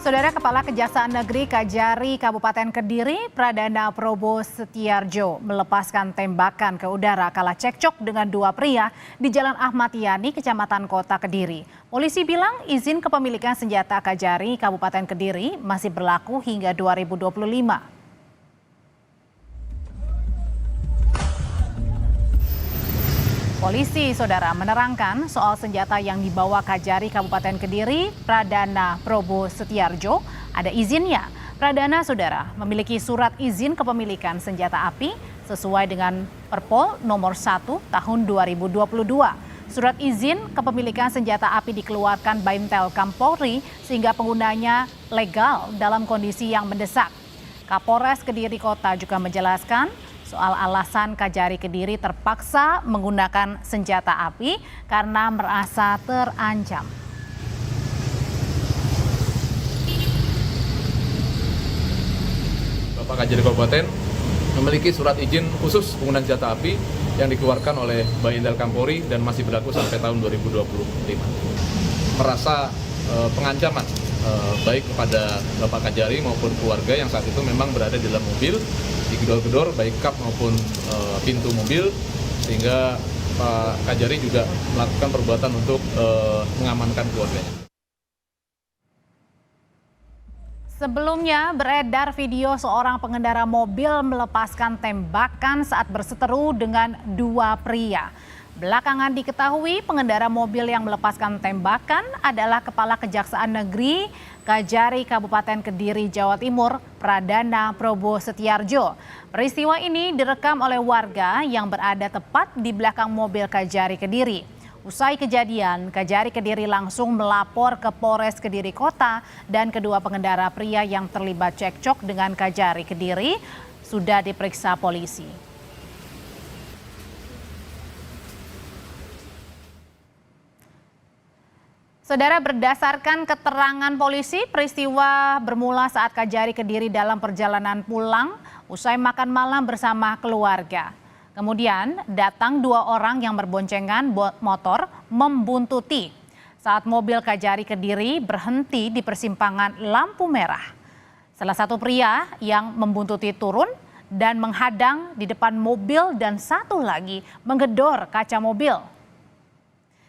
Saudara Kepala Kejaksaan Negeri Kajari Kabupaten Kediri, Pradana Probo Setiarjo melepaskan tembakan ke udara kala cekcok dengan dua pria di Jalan Ahmad Yani, Kecamatan Kota Kediri. Polisi bilang izin kepemilikan senjata Kajari Kabupaten Kediri masih berlaku hingga 2025. Polisi, saudara, menerangkan soal senjata yang dibawa Kajari Kabupaten Kediri, Pradana Probo Setiarjo, ada izinnya. Pradana, saudara, memiliki surat izin kepemilikan senjata api sesuai dengan Perpol nomor 1 tahun 2022. Surat izin kepemilikan senjata api dikeluarkan Baintel Kampolri sehingga penggunanya legal dalam kondisi yang mendesak. Kapolres Kediri Kota juga menjelaskan soal alasan Kajari Kediri terpaksa menggunakan senjata api karena merasa terancam. Bapak Kajari Kabupaten memiliki surat izin khusus penggunaan senjata api yang dikeluarkan oleh Baintel Kampolri dan masih berlaku sampai tahun 2025. Merasa pengancaman baik kepada Bapak Kajari maupun keluarga yang saat itu memang berada di dalam mobil, digedor-gedor baik kap maupun pintu mobil, sehingga Pak Kajari juga melakukan perbuatan untuk mengamankan keluarganya. Sebelumnya beredar video seorang pengendara mobil melepaskan tembakan saat berseteru dengan dua pria. Belakangan diketahui pengendara mobil yang melepaskan tembakan adalah Kepala Kejaksaan Negeri Kajari Kabupaten Kediri, Jawa Timur, Pradana Probo Setiarjo. Peristiwa ini direkam oleh warga yang berada tepat di belakang mobil Kajari Kediri. Usai kejadian, Kajari Kediri langsung melapor ke Polres Kediri Kota dan kedua pengendara pria yang terlibat cekcok dengan Kajari Kediri sudah diperiksa polisi. Saudara, berdasarkan keterangan polisi, peristiwa bermula saat Kajari Kediri dalam perjalanan pulang usai makan malam bersama keluarga. Kemudian datang dua orang yang berboncengan motor membuntuti saat mobil Kajari Kediri berhenti di persimpangan lampu merah. Salah satu pria yang membuntuti turun dan menghadang di depan mobil dan satu lagi menggedor kaca mobil.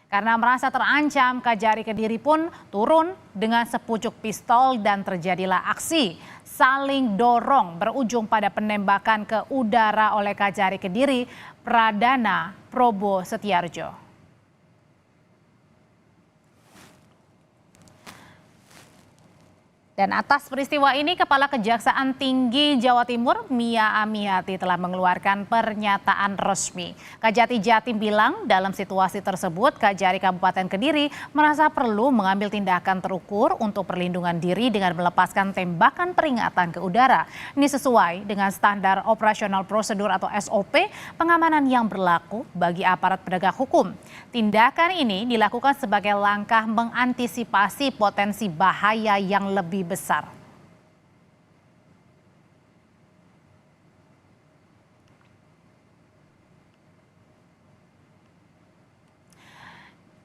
Karena merasa terancam, Kajari Kediri pun turun dengan sepucuk pistol dan terjadilah aksi saling dorong berujung pada penembakan ke udara oleh Kajari Kediri, Pradana Probo Setiarjo. Dan atas peristiwa ini, Kepala Kejaksaan Tinggi Jawa Timur, Mia Amiati, telah mengeluarkan pernyataan resmi. Kajati Jatim bilang dalam situasi tersebut, Kajari Kabupaten Kediri merasa perlu mengambil tindakan terukur untuk perlindungan diri dengan melepaskan tembakan peringatan ke udara. Ini sesuai dengan standar operasional prosedur atau SOP pengamanan yang berlaku bagi aparat penegak hukum. Tindakan ini dilakukan sebagai langkah mengantisipasi potensi bahaya yang lebih besar.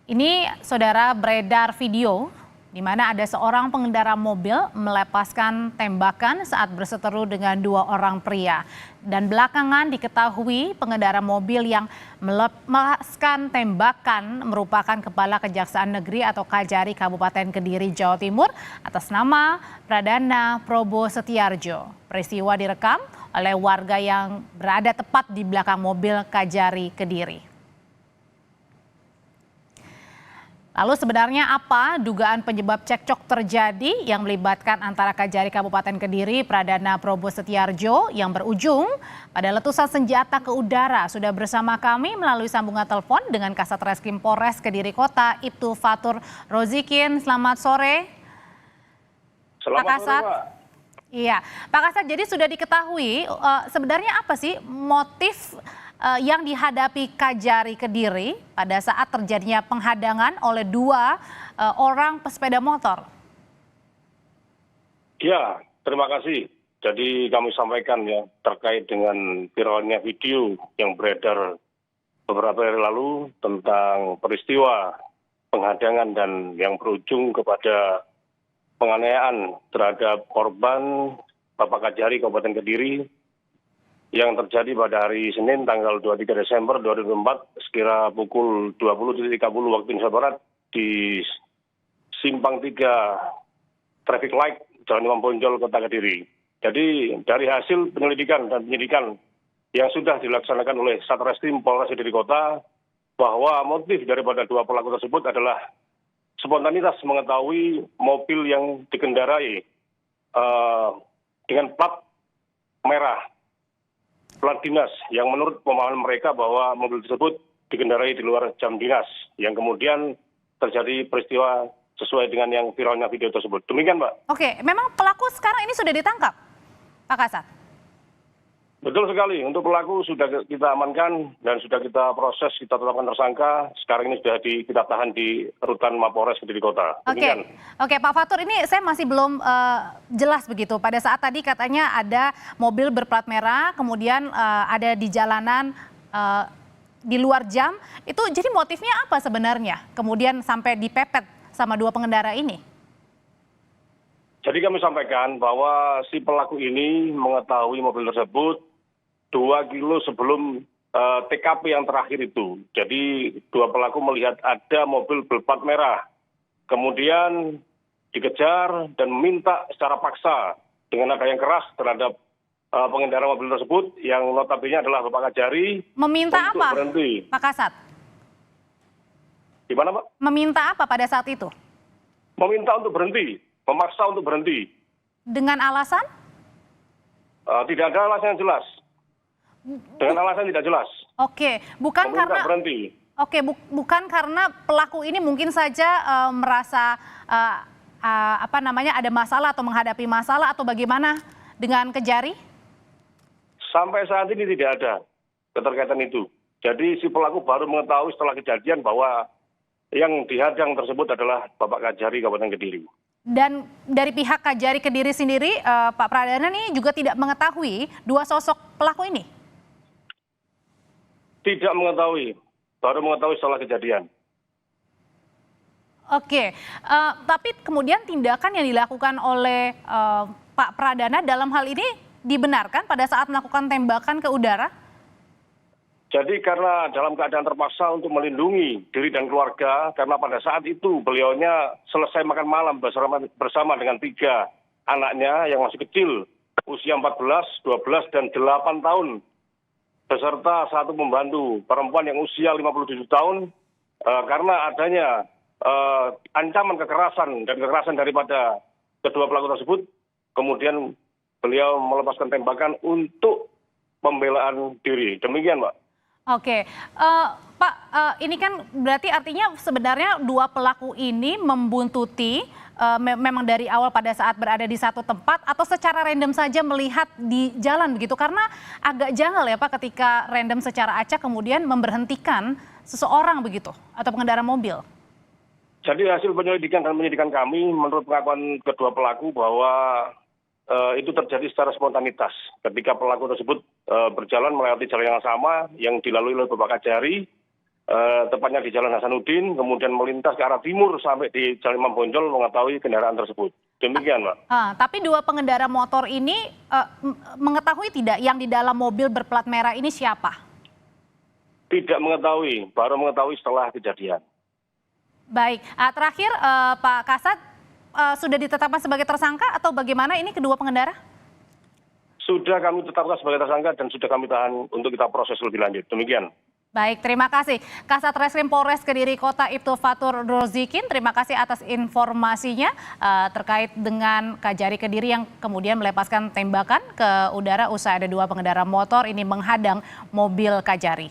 Ini, saudara, beredar video di mana ada seorang pengendara mobil melepaskan tembakan saat berseteru dengan dua orang pria. Dan belakangan diketahui pengendara mobil yang melepaskan tembakan merupakan Kepala Kejaksaan Negeri atau Kajari Kabupaten Kediri, Jawa Timur atas nama Pradana Probo Setiarjo. Peristiwa direkam oleh warga yang berada tepat di belakang mobil Kajari Kediri. Lalu sebenarnya apa dugaan penyebab cekcok terjadi yang melibatkan antara Kajari Kabupaten Kediri, Pradana Probo Setiarjo yang berujung pada letusan senjata ke udara? Sudah bersama kami melalui sambungan telepon dengan Kasat Reskrim Polres Kediri Kota, Ibtu Fatur Rozikin. Selamat sore. Selamat Pak Kasat. sore, Pak. Iya, Pak Kasat, jadi sudah diketahui sebenarnya apa sih motif yang dihadapi Kajari Kediri pada saat terjadinya penghadangan oleh dua orang pesepeda motor? Ya, terima kasih. Jadi kami sampaikan ya terkait dengan viralnya video yang beredar beberapa hari lalu tentang peristiwa penghadangan dan yang berujung kepada penganiayaan terhadap korban Bapak Kajari Kabupaten Kediri yang terjadi pada hari Senin tanggal 23 Desember 2004 sekira pukul 20.30 waktu Indonesia Barat di Simpang 3 Traffic Light Jalan Imam Bonjol, Kota Kediri. Jadi dari hasil penyelidikan dan penyidikan yang sudah dilaksanakan oleh Satreskrim Polres Kediri Kota, bahwa motif daripada dua pelaku tersebut adalah spontanitas mengetahui mobil yang dikendarai dengan plat merah, plat dinas, yang menurut pemahaman mereka bahwa mobil tersebut dikendarai di luar jam dinas, yang kemudian terjadi peristiwa sesuai dengan yang viralnya video tersebut. Demikian, Mbak. Oke, memang pelaku sekarang ini sudah ditangkap, Pak Kasat? Betul sekali. Untuk pelaku sudah kita amankan dan sudah kita proses, kita tetapkan tersangka. Sekarang ini sudah kita tahan di rutan Mapolres Kediri Kota. Oke, Pak Fatur, ini saya masih belum jelas begitu. Pada saat tadi katanya ada mobil berplat merah, kemudian ada di jalanan di luar jam. Itu jadi motifnya apa sebenarnya? Kemudian sampai dipepet sama dua pengendara ini? Jadi kami sampaikan bahwa si pelaku ini mengetahui mobil tersebut 2 kilo sebelum TKP yang terakhir itu. Jadi dua pelaku melihat ada mobil berplat merah. Kemudian dikejar dan meminta secara paksa dengan nada yang keras terhadap pengendara mobil tersebut yang notabene adalah Bapak Kajari. Meminta untuk apa, berhenti. Pak Kasat? Gimana, Pak? Meminta apa pada saat itu? Meminta untuk berhenti, memaksa untuk berhenti. Dengan alasan? Tidak ada alasan yang jelas. Dengan alasan tidak jelas. Oke, bukan Meminta karena berhenti. Oke, bukan karena pelaku ini mungkin saja merasa ada masalah atau menghadapi masalah atau bagaimana dengan Kajari? Sampai saat ini tidak ada keterkaitan itu. Jadi si pelaku baru mengetahui setelah kejadian bahwa yang dihadang tersebut adalah Bapak Kajari Kabupaten Kediri. Dan dari pihak Kajari Kediri sendiri, Pak Pradana ini juga tidak mengetahui dua sosok pelaku ini? Tidak mengetahui, baru mengetahui setelah kejadian. Oke, tapi kemudian tindakan yang dilakukan oleh Pak Pradana dalam hal ini dibenarkan pada saat melakukan tembakan ke udara? Jadi karena dalam keadaan terpaksa untuk melindungi diri dan keluarga, karena pada saat itu beliaunya selesai makan malam bersama dengan 3 anaknya yang masih kecil, usia 14, 12, dan 8 tahun, beserta 1 pembantu perempuan yang usia 57 tahun, karena adanya ancaman kekerasan dan kekerasan daripada kedua pelaku tersebut, kemudian beliau melepaskan tembakan untuk pembelaan diri. Demikian, Pak. Oke, Pak, ini kan berarti artinya sebenarnya dua pelaku ini membuntuti memang dari awal pada saat berada di satu tempat atau secara random saja melihat di jalan begitu, karena agak janggal ya Pak ketika random secara acak kemudian memberhentikan seseorang begitu atau pengendara mobil. Jadi hasil penyelidikan dan penyidikan kami menurut pengakuan kedua pelaku bahwa itu terjadi secara spontanitas ketika pelaku tersebut berjalan melewati jalan yang sama yang dilalui oleh Bapak Kajari, tepatnya di Jalan Hasanuddin, kemudian melintas ke arah timur sampai di Jalan Imam Bonjol mengetahui kendaraan tersebut. Demikian, Pak. Tapi dua pengendara motor ini mengetahui tidak yang di dalam mobil berplat merah ini siapa? Tidak mengetahui, baru mengetahui setelah kejadian. Baik, terakhir Pak Kasat, sudah ditetapkan sebagai tersangka atau bagaimana ini kedua pengendara? Sudah kami tetapkan sebagai tersangka dan sudah kami tahan untuk kita proses lebih lanjut. Demikian. Baik, terima kasih. Kasat Reskrim Polres Kediri Kota Ibtu Fatur Rozikin, terima kasih atas informasinya terkait dengan Kajari Kediri yang kemudian melepaskan tembakan ke udara usai ada dua pengendara motor ini menghadang mobil Kajari.